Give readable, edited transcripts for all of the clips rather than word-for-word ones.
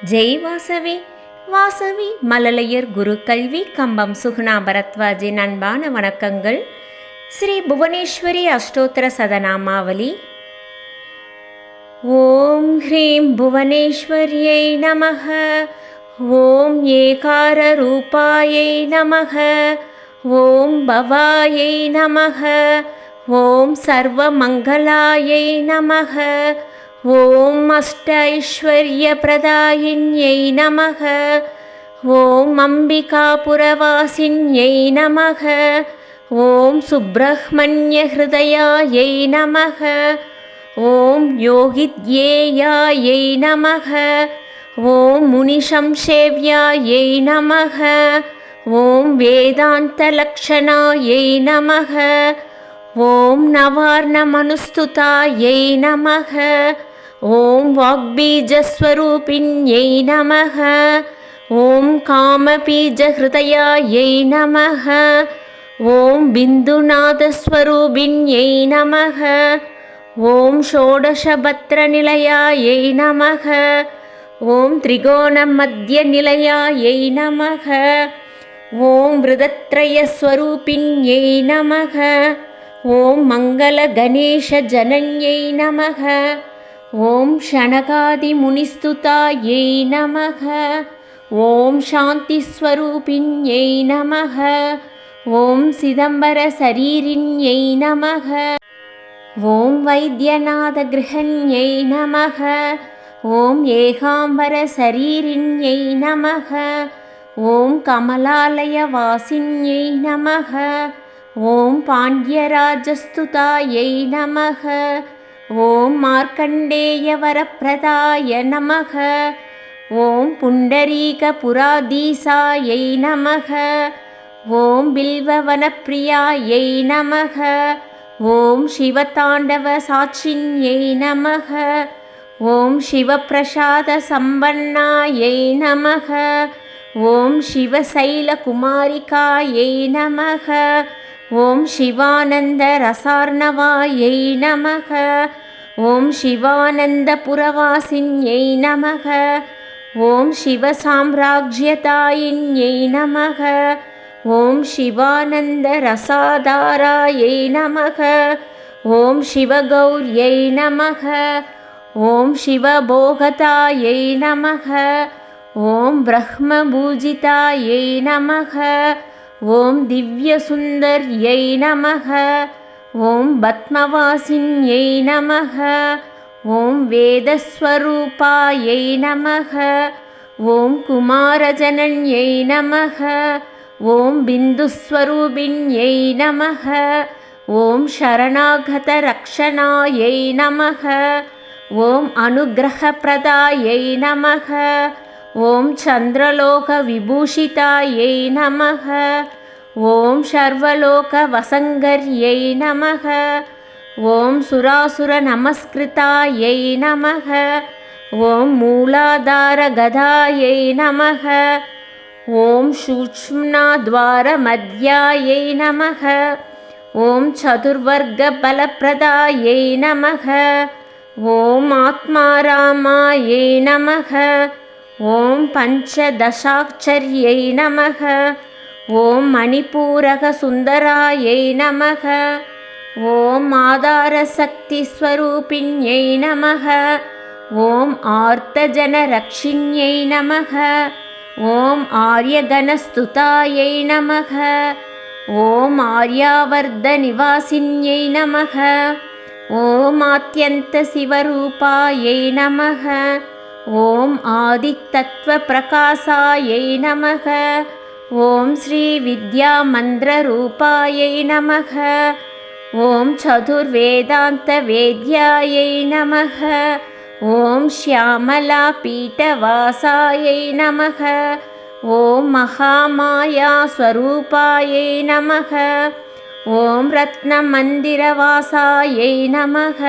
ஜெய் வாசவி. வாசவி மழலையர் குரு கல்வி கம்பம் சுகுணா பரத்வாஜின் அன்பான வணக்கங்கள். ஸ்ரீ புவனேஸ்வரி அஷ்டோத்திர சதநாமாவலி. ஓம் ஹ்ரீம் புவனேஸ்வரியை நமः. ஓம் ஏகார ரூபாயை நமः. ஓம் பவாயை நமः. ஓம் சர்வமங்களாயை நமः. ஓம் அஷ்ட ஐஸ்வர்ய பிரதாயின்யை நமः. ஓம் அம்பிகாபுரவாசின்யை நமः. ஓம் சுப்ரஹ்மண்ய ஹிருதயாயை நமः. ஓம் யோகித்யேயாயை நமः. ஓம் முனிசம்சேவ்யாயை நமः. ஓம் வேதாந்தலக்ஷணாயை நமः. ஓம் நவார்ணமனுஸ்துதாயை நமः. ஓம் வாக்பீஜஸ்வரூபிண்யை நமः. ஓம் காமபீஜஹிருதயாயை நமः. ஓம் பிந்துநாதஸ்வரூபிண்யை நமः. ஓம் ஷோடசபத்ரநிலையாயை நமः. ஓம் திரிகோணமத்யநிலையாயை நமः. ஓம் விருதத்ரயஸ்வரூபிண்யை நமः. ஓம் மங்களகணேசஜனன்யை நமः. ஓம் ஷனகாதிமுனிஸ்துதாயை நமः. ஓம் சாந்திஸ்வரூபிண்யை நமः. ஓம் சிதம்பரசரீரிண்யை நமः. ஓம் வைத்யநாதகிருஹண்யை நமः. ஓம் ஏகாம்பரசரீரிண்யை நமः. ஓம் கமலாலயவாசின்யை நமः. ஓம் பாண்ட்யராஜஸ்துதாயை நமः. ஓம் மார்க்கண்டேயவரப்பிரதாய நமः. ஓம் புண்டரீகபுராதீசாயை நமः. ஓம் பில்வவனப்பிரியாயை நமः. ஓம் சிவதாண்டவசாட்சின்யை நமः. ஓம் சிவப்பிரசாதசம்பன்னாயை நமः. ஓம் சிவசைலகுமாரிகாயை நமः. ஓம் சிவானந்தரசார்ணவாயை நமः. ஓம் சிவானந்தபுரவாசின்யை நமः. ஓம் சிவசாம்ராஜ்யதாயின்யை நமः. ஓம் சிவானந்தரசாதாராயை நமः. ஓம் சிவகௌர்யை நமः. ஓம் சிவபோகதாயை நமः. ஓம் பிரம்மபூஜிதாயை நமः. ஓம் திவ்யசுந்தர்யை நமः. ஓம் பத்மவாசின்யை நமः. ஓம் வேதஸ்வரூபாயை நமः. ஓம் குமாரஜனன்யை நமः. ஓம் பிந்துஸ்வரூபிண்யை நமः. ஓம் சரணாகதரக்ஷணாயை நமः. ஓம் அனுகிரகப்பிரதாயை நமः. ஓம் சந்திரலோகவிபூஷிதாயை நமः. ஓம் சர்வலோகவசங்கர்யை நமः. ஓம் சுராசுரநமஸ்கிருதாயை நமः. ஓம் மூலாதாரகதாயை நமः. ஓம் சூக்ஷ்மநாத்வாரமத்யாயை நமः. ஓம் சதுர்வர்கபலப்பிரதாயை நமः. ஓம் ஆத்மாராமாயை நமः. ஓம் பஞ்சதசாட்சர்யை நமः. ஓம் மணிபூரகசுந்தராயை நமः. ஓம் ஆதாரசக்திஸ்வரூபிண்யை நமः. ஓம் ஆர்த்தஜனரக்ஷிண்யை நமः. ஓம் ஆர்யகணஸ்துதாயை நமः. ஓம் ஆர்யாவர்தநிவாசின்யை நமः. ஓம் ஆத்யந்தசிவரூபாயை நமः. ஓம் ஆதித்தத்வபிரகாசாயை நமः. ஓம் ஸ்ரீவித்யாமந்திரரூபாயை நமः. ஓம் சதுர்வேதாந்தவேத்யாயை நமः. ஓம் ஷியாமலாபீட்டவாசாயை நமः. ஓம் மகாமாயாஸ்வரூபாயை நமः. ஓம் ரத்னமந்திரவாசாயை நமः.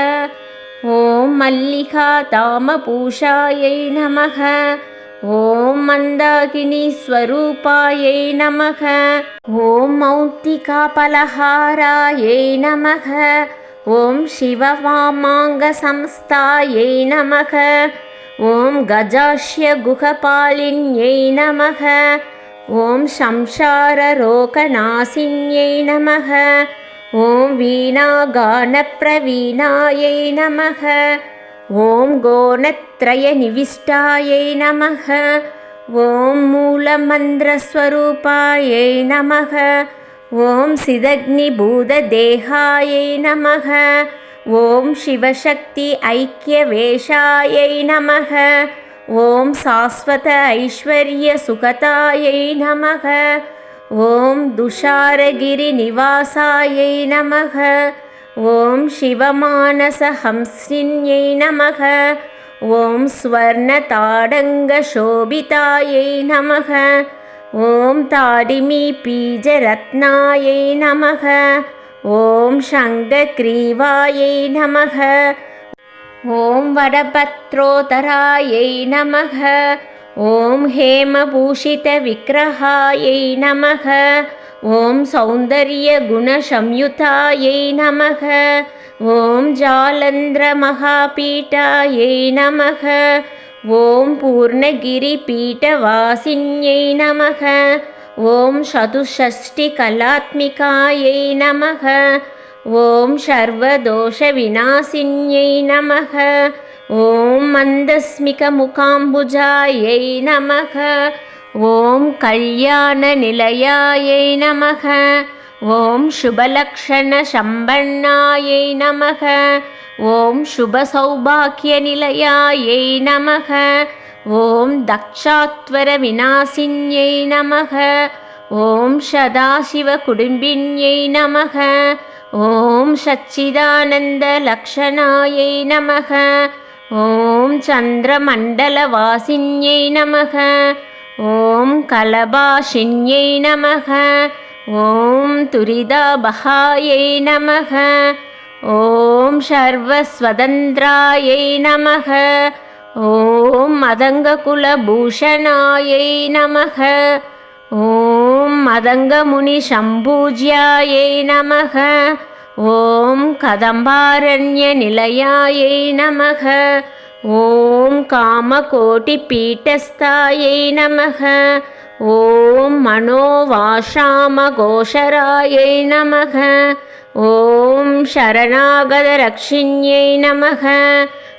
ஓம் மல்லிகாதாமபூஷாயை நமः. ஓம் மந்தாகினீஸ்வரூபாயை நமः. ஓம் மௌக்திகாபலஹாராயை நமः. ஓம் சிவவாமாங்கசம்ஸ்தாயை நமः. ॐ गजास्यगुहपालिन्यै नमः। ॐ संसाररोगनाशिन्यै नमः। ॐ वीणागानप्रवीणायै नमः। ॐ गोणत्रयनिविष्टायै नमः। ॐ मूलमन्त्रस्वरूपायै नमः। ॐ सिदग्निभूतदेहायै नमः। ॐ शिवशक्ति ऐक्यवेशायै नमः। ॐ शाश्वत ऐश्वर्यसुखतायै नमः। ॐ तुषारगिरिनिवासायै नमः। ॐ शिवमानसहंसिन्यै नमः। ॐ स्वर्णताडङ्गशोभितायै नमः। ॐ ताडिमीपीजरत्नायै नमः। ॐ शङ्खग्रीवायै नमः। ॐ वरपत्रोदरायै नमः। ॐ हेमभूषितविग्रहायै नमः। ॐ सौन्दर्यगुणसंयुतायै नमः। ॐ जालन्ध्रमहापीठायै नमः। ॐ पूर्णगिरिपीठवासिन्यै नमः। ॐ चतुष्षष्टिकलात्मिकायै नमः। ॐ सर्वदोषविनाशिन्यै नमः। ॐ मन्दस्मिकमुकाम्बुजायै नमः। ॐ कल्याणनिलयायै नमः। ॐ शुभलक्षणसम्पन्नायै नमः। ॐ शुभसौभाग्यनिलयायै नमः। ॐ दक्षात्वरविनाशिन्यै नमः। ॐ सदाशिवकुटुम्बिन्यै नमः। ॐ सच्चिदानन्दलक्षणायै नमः। ॐ चन्द्रमण्डलवासिन्यै नमः। ॐ कलभाषिन्यै नमः। ॐ तुरिदाबहायै नमः। ॐ सर्वस्वतन्त्रायै नमः। ॐ मदङ्गकुलभूषणायै नमः। ॐ मदङ्गमुनिसम्पूज्यायै नमः। ॐ कदम्बारण्यनिलयायै नमः। ॐ कामकोटिपीठस्थायै नमः। ॐ मनोवाशामघोषरायै नमः। ॐ शरणागतरक्षिण्यै नमः।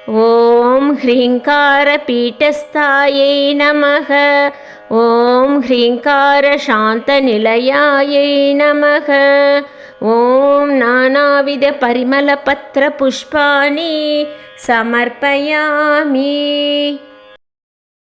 ॐ ह्रीङ्कारपीठस्थायै नमः। ॐ ह्रीङ्कारशान्तनिलयायै नमः। ॐ नानाविधपरिमलपत्रपुष्पाणि समर्पयामि।